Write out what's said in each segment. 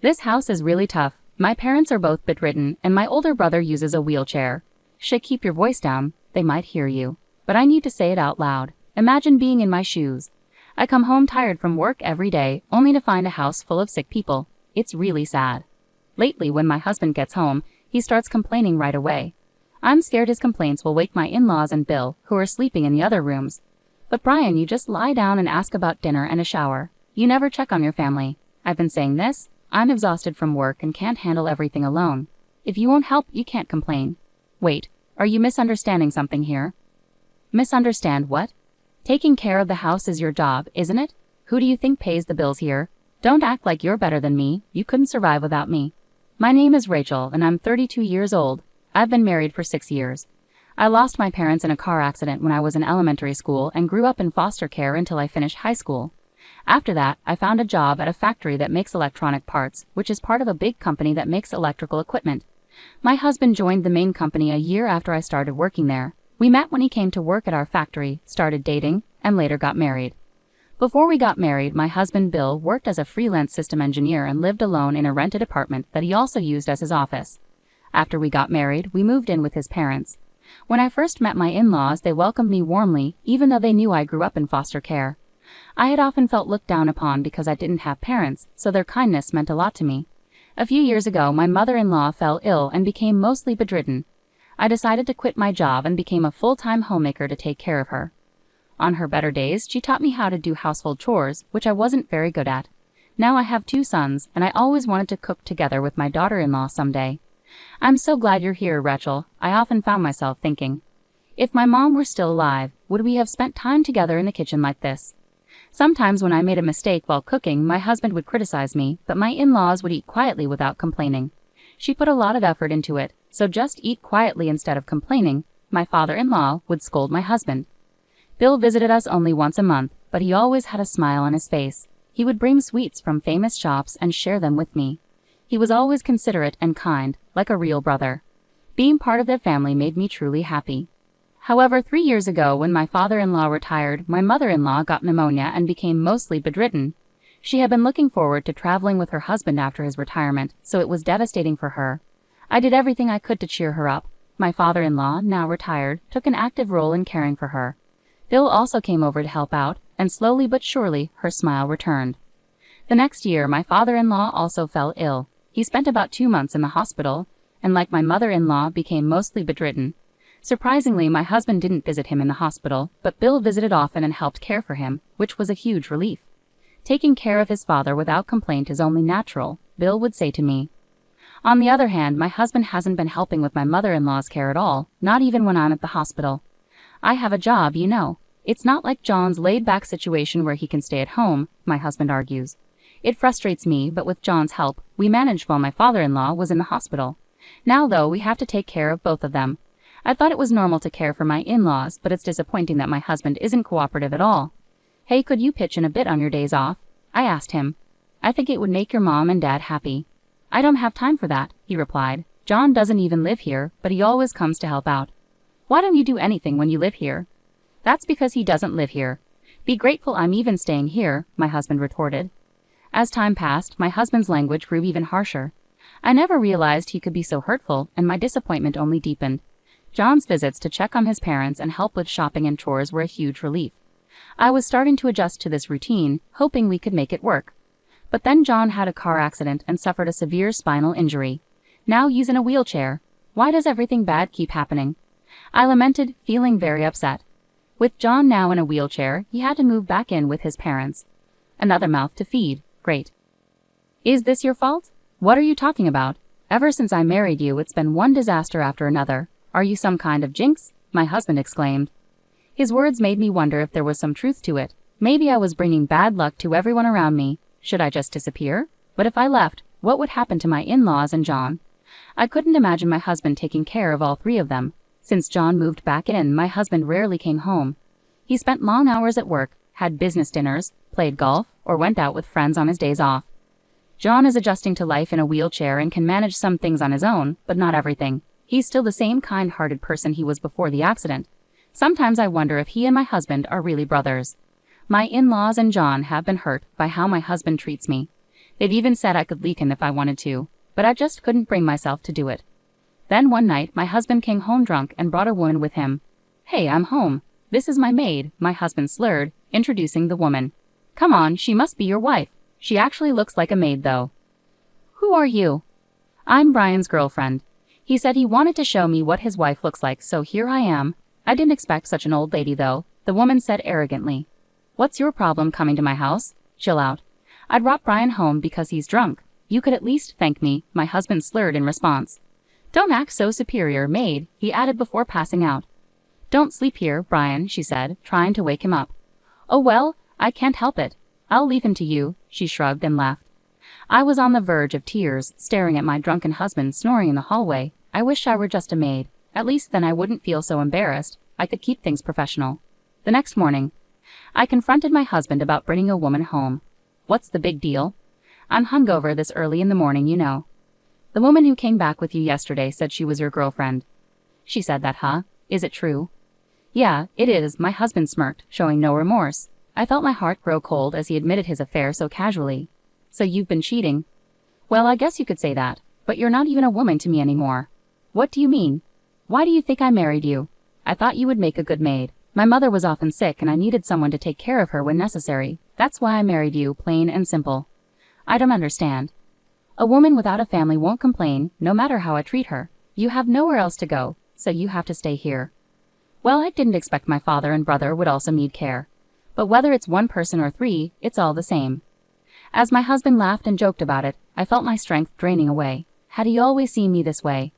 This house is really tough. My parents are both bedridden, and my older brother uses a wheelchair. Shh, keep your voice down, they might hear you. But I need to say it out loud. Imagine being in my shoes. I come home tired from work every day, only to find a house full of sick people. It's really sad. Lately, when my husband gets home, he starts complaining right away. I'm scared his complaints will wake my in-laws and Bill, who are sleeping in the other rooms. But Brian, you just lie down and ask about dinner and a shower. You never check on your family. I've been saying this. I'm exhausted from work and can't handle everything alone. If you won't help, you can't complain. Wait, are you misunderstanding something here? Misunderstand what? Taking care of the house is your job, isn't it? Who do you think pays the bills here? Don't act like you're better than me. You couldn't survive without me. My name is Rachel, and I'm 32 years old. I've been married for 6 years. I lost my parents in a car accident when I was in elementary school and grew up in foster care until I finished high school. After that, I found a job at a factory that makes electronic parts, which is part of a big company that makes electrical equipment. My husband joined the main company a year after I started working there. We met when he came to work at our factory, started dating, and later got married. Before we got married, my husband Bill worked as a freelance system engineer and lived alone in a rented apartment that he also used as his office. After we got married, we moved in with his parents. When I first met my in-laws, they welcomed me warmly, even though they knew I grew up in foster care. I had often felt looked down upon because I didn't have parents, so their kindness meant a lot to me. A few years ago, my mother-in-law fell ill and became mostly bedridden. I decided to quit my job and became a full-time homemaker to take care of her. On her better days, she taught me how to do household chores, which I wasn't very good at. Now I have 2 sons, and I always wanted to cook together with my daughter-in-law someday. I'm so glad you're here, Rachel. I often found myself thinking, if my mom were still alive, would we have spent time together in the kitchen like this? Sometimes when I made a mistake while cooking, my husband would criticize me, but my in-laws would eat quietly without complaining. She put a lot of effort into it, so just eat quietly instead of complaining. My father-in-law would scold my husband. Bill visited us only once a month, but he always had a smile on his face. He would bring sweets from famous shops and share them with me. He was always considerate and kind, like a real brother. Being part of their family made me truly happy. However, 3 years ago, when my father-in-law retired, my mother-in-law got pneumonia and became mostly bedridden. She had been looking forward to traveling with her husband after his retirement, so it was devastating for her. I did everything I could to cheer her up. My father-in-law, now retired, took an active role in caring for her. Bill also came over to help out, and slowly but surely, her smile returned. The next year, my father-in-law also fell ill. He spent about 2 months in the hospital, and like my mother-in-law, became mostly bedridden. Surprisingly, my husband didn't visit him in the hospital, but Bill visited often and helped care for him, which was a huge relief. Taking care of his father without complaint is only natural, Bill would say to me. On the other hand, my husband hasn't been helping with my mother-in-law's care at all, not even when I'm at the hospital. I have a job, you know. It's not like John's laid-back situation where he can stay at home, my husband argues. It frustrates me, but with John's help, we managed while my father-in-law was in the hospital. Now, though, we have to take care of both of them. I thought it was normal to care for my in-laws, but it's disappointing that my husband isn't cooperative at all. Hey, could you pitch in a bit on your days off? I asked him. I think it would make your mom and dad happy. I don't have time for that, he replied. John doesn't even live here, but he always comes to help out. Why don't you do anything when you live here? That's because he doesn't live here. Be grateful I'm even staying here, my husband retorted. As time passed, my husband's language grew even harsher. I never realized he could be so hurtful, and my disappointment only deepened. John's visits to check on his parents and help with shopping and chores were a huge relief. I was starting to adjust to this routine, hoping we could make it work. But then John had a car accident and suffered a severe spinal injury. Now he's in a wheelchair. Why does everything bad keep happening? I lamented, feeling very upset. With John now in a wheelchair, he had to move back in with his parents. Another mouth to feed. Great. Is this your fault? What are you talking about? Ever since I married you, it's been one disaster after another. Are you some kind of jinx? My husband exclaimed. His words made me wonder if there was some truth to it. Maybe I was bringing bad luck to everyone around me. Should I just disappear? But if I left, what would happen to my in-laws and John? I couldn't imagine my husband taking care of all 3 of them. Since John moved back in, my husband rarely came home. He spent long hours at work, had business dinners, played golf, or went out with friends on his days off. John is adjusting to life in a wheelchair and can manage some things on his own, but not everything. He's still the same kind-hearted person he was before the accident. Sometimes I wonder if he and my husband are really brothers. My in-laws and John have been hurt by how my husband treats me. They've even said I could leak him if I wanted to, but I just couldn't bring myself to do it. Then one night, my husband came home drunk and brought a woman with him. "Hey, I'm home. This is my maid," my husband slurred, introducing the woman. "Come on, she must be your wife. She actually looks like a maid though." "Who are you?" "I'm Brian's girlfriend. He said he wanted to show me what his wife looks like, so here I am. I didn't expect such an old lady though," the woman said arrogantly. "What's your problem coming to my house? Chill out. I'd brought Brian home because he's drunk. You could at least thank me," my husband slurred in response. "Don't act so superior, maid," he added before passing out. "Don't sleep here, Brian," she said, trying to wake him up. "Oh well, I can't help it. I'll leave him to you," she shrugged and left. I was on the verge of tears, staring at my drunken husband snoring in the hallway. I wish I were just a maid. At least then I wouldn't feel so embarrassed. I could keep things professional. The next morning, I confronted my husband about bringing a woman home. "What's the big deal?" "I'm hungover this early in the morning, you know." "The woman who came back with you yesterday said she was your girlfriend." "She said that, huh? Is it true?" "Yeah, it is," my husband smirked, showing no remorse. I felt my heart grow cold as he admitted his affair so casually. "So you've been cheating?" "Well, I guess you could say that, but you're not even a woman to me anymore." "What do you mean? Why do you think I married you?" "I thought you would make a good maid. My mother was often sick and I needed someone to take care of her when necessary. That's why I married you, plain and simple." "I don't understand." "A woman without a family won't complain, no matter how I treat her. You have nowhere else to go, so you have to stay here." "Well, I didn't expect my father and brother would also need care. But whether it's one person or three, it's all the same." As my husband laughed and joked about it, I felt my strength draining away. Had he always seen me this way?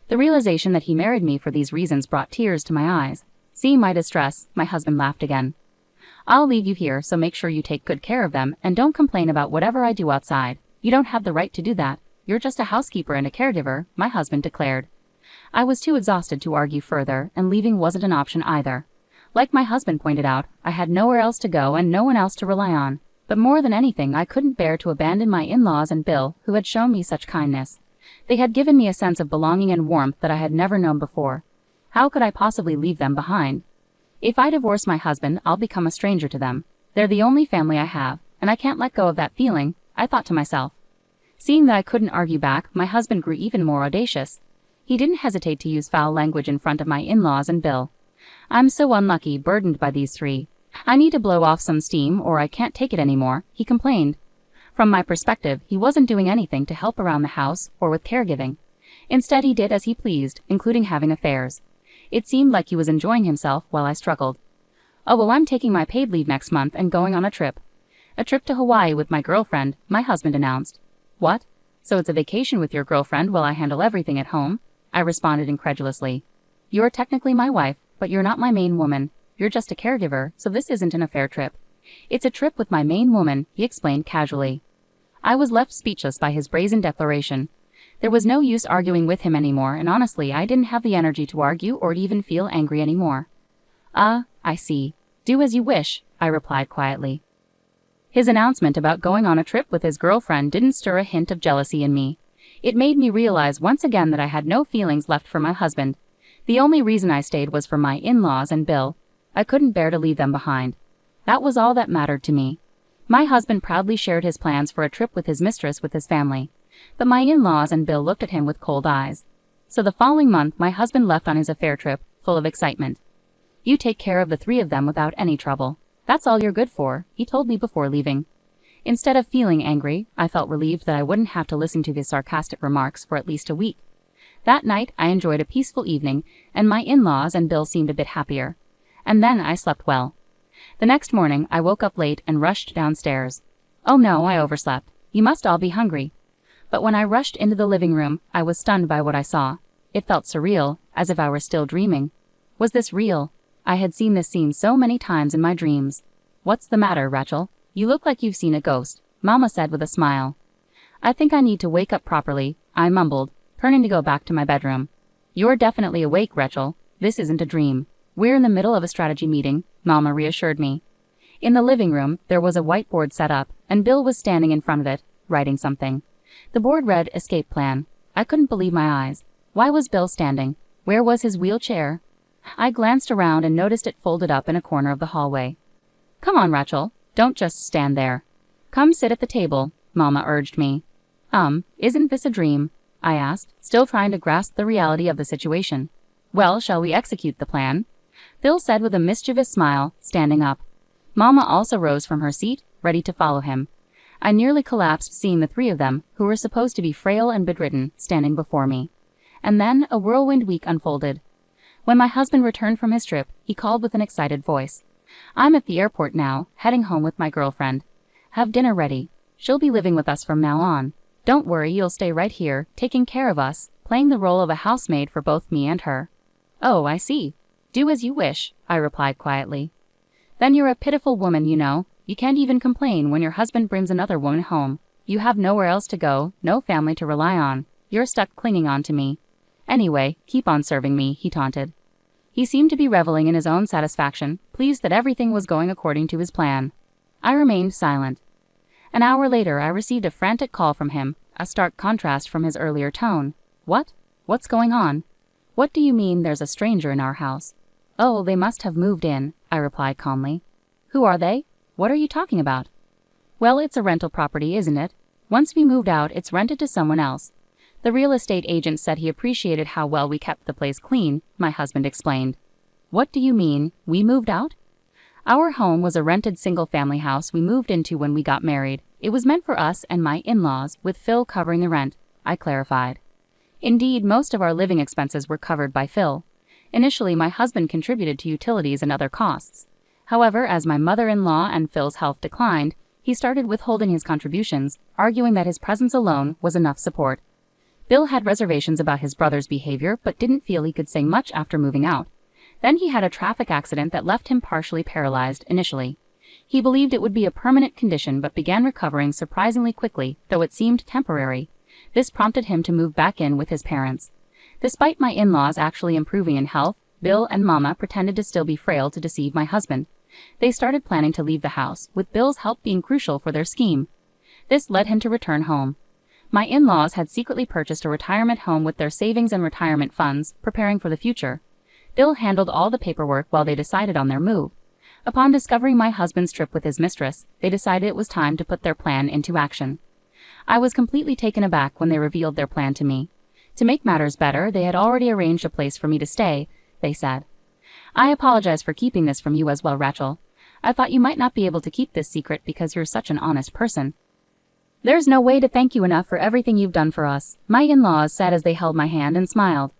The realization that he married me for these reasons brought tears to my eyes. Seeing my distress, my husband laughed again. "I'll leave you here, so make sure you take good care of them and don't complain about whatever I do outside. You don't have the right to do that. You're just a housekeeper and a caregiver," my husband declared. I was too exhausted to argue further, and leaving wasn't an option either. Like my husband pointed out, I had nowhere else to go and no one else to rely on. But more than anything, I couldn't bear to abandon my in-laws and Bill, who had shown me such kindness. They had given me a sense of belonging and warmth that I had never known before. How could I possibly leave them behind? If I divorce my husband, I'll become a stranger to them. They're the only family I have, and I can't let go of that feeling, I thought to myself. Seeing that I couldn't argue back, my husband grew even more audacious. He didn't hesitate to use foul language in front of my in-laws and Bill. "I'm so unlucky, burdened by these three. I need to blow off some steam or I can't take it anymore," he complained. From my perspective, he wasn't doing anything to help around the house or with caregiving. Instead, he did as he pleased, including having affairs. It seemed like he was enjoying himself while I struggled. "Oh, well, I'm taking my paid leave next month and going on a trip." "A trip to Hawaii with my girlfriend," my husband announced. "What? So it's a vacation with your girlfriend while I handle everything at home?" I responded incredulously. "You're technically my wife, but you're not my main woman. You're just a caregiver, so this isn't an affair trip." "It's a trip with my main woman," he explained casually. I was left speechless by his brazen declaration. There was no use arguing with him anymore, and honestly, I didn't have the energy to argue or to even feel angry anymore. I see. Do as you wish," I replied quietly. His announcement about going on a trip with his girlfriend didn't stir a hint of jealousy in me. It made me realize once again that I had no feelings left for my husband. The only reason I stayed was for my in-laws and Bill. I couldn't bear to leave them behind. That was all that mattered to me. My husband proudly shared his plans for a trip with his mistress with his family. But my in-laws and Bill looked at him with cold eyes. So the following month, my husband left on his affair trip, full of excitement. "You take care of the three of them without any trouble. That's all you're good for," he told me before leaving. Instead of feeling angry, I felt relieved that I wouldn't have to listen to his sarcastic remarks for at least a week. That night, I enjoyed a peaceful evening, and my in-laws and Bill seemed a bit happier. And then I slept well. The next morning, I woke up late and rushed downstairs. Oh no, I overslept. You must all be hungry. But when I rushed into the living room, I was stunned by what I saw. It felt surreal, as if I were still dreaming. Was this real? I had seen this scene so many times in my dreams. "What's the matter, Rachel? You look like you've seen a ghost," Mama said with a smile. "I think I need to wake up properly," I mumbled, turning to go back to my bedroom. "You're definitely awake, Rachel. This isn't a dream. We're in the middle of a strategy meeting," Mama reassured me. In the living room, there was a whiteboard set up, and Bill was standing in front of it, writing something. The board read, "Escape Plan." I couldn't believe my eyes. Why was Bill standing? Where was his wheelchair? I glanced around and noticed it folded up in a corner of the hallway. "Come on, Rachel. Don't just stand there. Come sit at the table. Mama urged me. Isn't this a dream? I asked, still trying to grasp the reality of the situation. Well, shall we execute the plan? Bill said with a mischievous smile, standing up. Mama also rose from her seat, ready to follow him. I nearly collapsed seeing the three of them, who were supposed to be frail and bedridden, standing before me. And then a whirlwind week unfolded. When my husband returned from his trip, he called with an excited voice. I'm at the airport now, heading home with my girlfriend. Have dinner ready. She'll be living with us from now on. Don't worry, you'll stay right here, taking care of us, playing the role of a housemaid for both me and her. Oh, I see. Do as you wish, I replied quietly. Then you're a pitiful woman, you know. You can't even complain when your husband brings another woman home. You have nowhere else to go, no family to rely on. You're stuck clinging on to me. Anyway, keep on serving me, he taunted. He seemed to be reveling in his own satisfaction, pleased that everything was going according to his plan. I remained silent. An hour later, I received a frantic call from him, a stark contrast from his earlier tone. What? What's going on? What do you mean there's a stranger in our house? Oh, they must have moved in, I replied calmly. Who are they? What are you talking about? Well, it's a rental property, isn't it? Once we moved out, it's rented to someone else. The real estate agent said he appreciated how well we kept the place clean, my husband explained. What do you mean, we moved out? Our home was a rented single-family house we moved into when we got married. It was meant for us and my in-laws, with Phil covering the rent, I clarified. Indeed, most of our living expenses were covered by Phil. Initially, my husband contributed to utilities and other costs. However, as my mother-in-law and Phil's health declined, he started withholding his contributions, arguing that his presence alone was enough support. Bill had reservations about his brother's behavior but didn't feel he could say much after moving out. Then he had a traffic accident that left him partially paralyzed initially. He believed it would be a permanent condition but began recovering surprisingly quickly, though it seemed temporary. This prompted him to move back in with his parents. Despite my in-laws actually improving in health, Bill and Mama pretended to still be frail to deceive my husband. They started planning to leave the house, with Bill's help being crucial for their scheme. This led him to return home. My in-laws had secretly purchased a retirement home with their savings and retirement funds, preparing for the future. Bill handled all the paperwork while they decided on their move. Upon discovering my husband's trip with his mistress, they decided it was time to put their plan into action. I was completely taken aback when they revealed their plan to me. To make matters better, they had already arranged a place for me to stay, they said. I apologize for keeping this from you as well, Rachel. I thought you might not be able to keep this secret because you're such an honest person. There's no way to thank you enough for everything you've done for us, my in-laws said as they held my hand and smiled.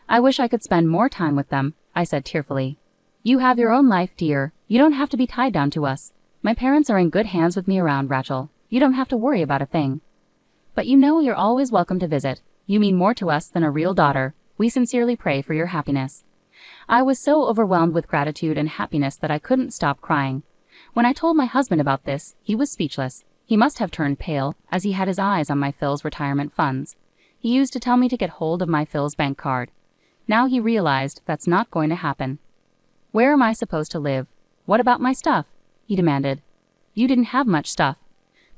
I wish I could spend more time with them, I said tearfully. You have your own life, dear. You don't have to be tied down to us. My parents are in good hands with me around, Rachel. You don't have to worry about a thing. But you know you're always welcome to visit. You mean more to us than a real daughter. We sincerely pray for your happiness. I was so overwhelmed with gratitude and happiness that I couldn't stop crying. When I told my husband about this, he was speechless. He must have turned pale, as he had his eyes on my Phil's retirement funds. He used to tell me to get hold of my Phil's bank card. Now he realized that's not going to happen. Where am I supposed to live? What about my stuff? He demanded. You didn't have much stuff.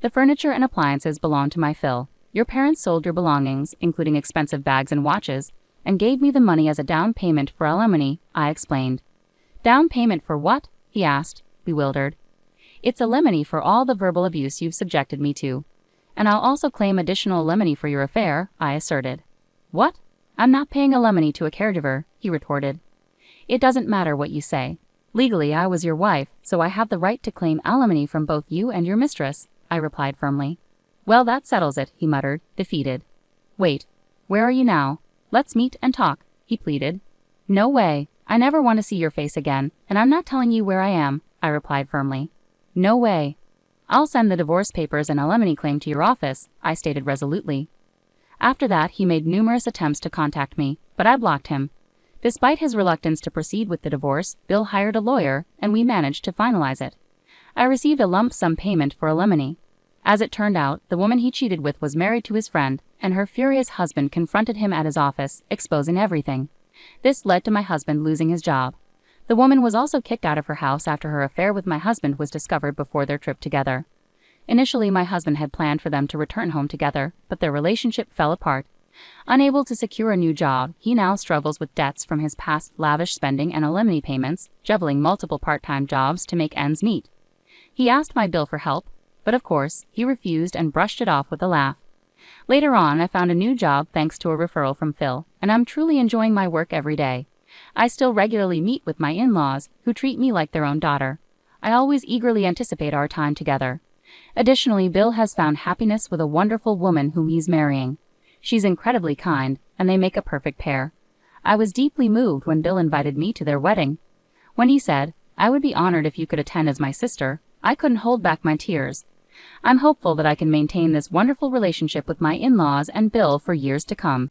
The furniture and appliances belonged to my Phil. Your parents sold your belongings, including expensive bags and watches, and gave me the money as a down payment for alimony, I explained. Down payment for what? He asked, bewildered. It's alimony for all the verbal abuse you've subjected me to. And I'll also claim additional alimony for your affair, I asserted. What? I'm not paying alimony to a caregiver, he retorted. It doesn't matter what you say. Legally, I was your wife, so I have the right to claim alimony from both you and your mistress, I replied firmly. Well, that settles it, he muttered, defeated. Wait, where are you now? Let's meet and talk, he pleaded. No way. I never want to see your face again, and I'm not telling you where I am, I replied firmly. No way. I'll send the divorce papers and alimony claim to your office, I stated resolutely. After that, he made numerous attempts to contact me, but I blocked him. Despite his reluctance to proceed with the divorce, Bill hired a lawyer, and we managed to finalize it. I received a lump sum payment for alimony. As it turned out, the woman he cheated with was married to his friend, and her furious husband confronted him at his office, exposing everything. This led to my husband losing his job. The woman was also kicked out of her house after her affair with my husband was discovered before their trip together. Initially, my husband had planned for them to return home together, but their relationship fell apart. Unable to secure a new job, he now struggles with debts from his past lavish spending and alimony payments, juggling multiple part-time jobs to make ends meet. He asked my Bill for help, but of course, he refused and brushed it off with a laugh. Later on, I found a new job thanks to a referral from Phil, and I'm truly enjoying my work every day. I still regularly meet with my in-laws, who treat me like their own daughter. I always eagerly anticipate our time together. Additionally, Bill has found happiness with a wonderful woman whom he's marrying. She's incredibly kind, and they make a perfect pair. I was deeply moved when Bill invited me to their wedding. When he said, "I would be honored if you could attend as my sister," I couldn't hold back my tears. I'm hopeful that I can maintain this wonderful relationship with my in-laws and Bill for years to come.